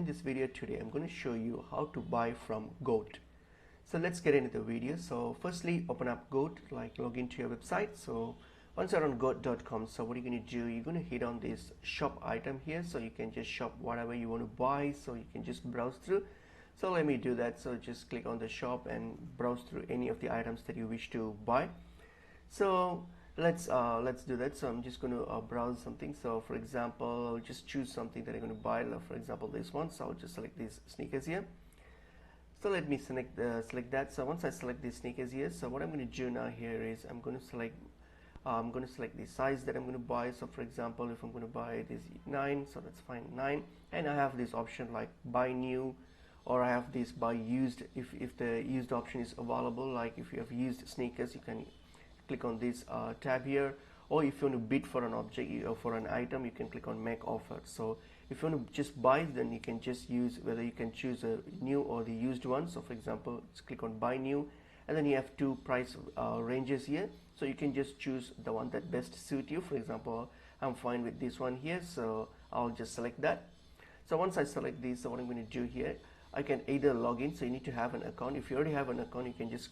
in this video today I'm going to show you how to buy from Goat. So let's get into the video. So firstly, open up Goat, like log into your website. So once you're on goat.com, so what you're going to do, you're going to hit on this shop item here, so you can just shop whatever you want to buy, so you can just browse through. So let me do that. So just click on the shop and browse through any of the items that you wish to buy. So let's do that. So I'm just going to browse something. So for example, I'll just choose something that I'm going to buy. For example, this one. So I'll just select these sneakers here. So let me select that. So once I select these sneakers here, so what I'm going to do now here is I'm going to select the size that I'm going to buy. So for example, if I'm going to buy this 9, so that's fine, 9, and I have this option like buy new, or I have this buy used. If the used option is available, like if you have used sneakers, you can click on this tab here, or if you want to bid for an object or for an item, you can click on make offer. So if you want to just buy, then you can just use whether you can choose a new or the used one. So for example, just click on buy new, and then you have two price ranges here, so you can just choose the one that best suit you. For example, I'm fine with this one here, so I'll just select that. So once I select this, so what I'm going to do here, I can either log in, so you need to have an account. If you already have an account, you can just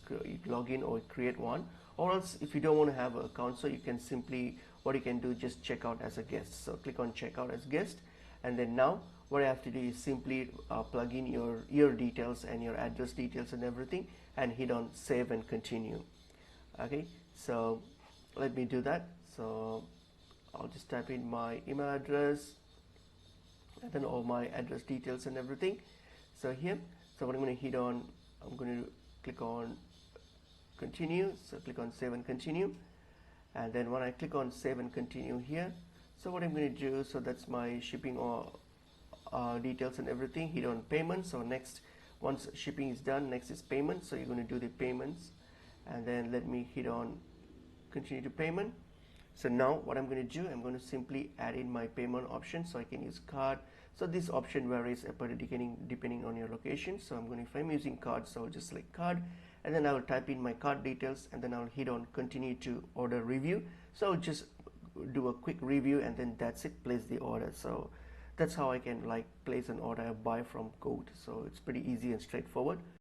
log in or create one, or else if you don't want to have an account, so you can simply, what you can do, just check out as a guest. So click on check out as guest, and then now what I have to do is simply plug in your details and your address details and everything, and hit on save and continue. Okay, so let me do that. So I'll just type in my email address and then all my address details and everything. So here, so what I'm going to hit on, I'm going to click on continue. So click on save and continue, and then when I click on save and continue here, so what I'm going to do, so that's my shipping or details and everything. Hit on payment. So next, once shipping is done, next is payment. So you're going to do the payments, and then let me hit on continue to payment. So now what I'm going to do, I'm going to simply add in my payment option. So I can use card. So this option varies depending on your location. So if I'm using card, so I'll just select card, and then I will type in my card details, and then I'll hit on continue to order review. So I'll just do a quick review, and then that's it, place the order. So that's how I can like place an order, buy from Goat. So it's pretty easy and straightforward.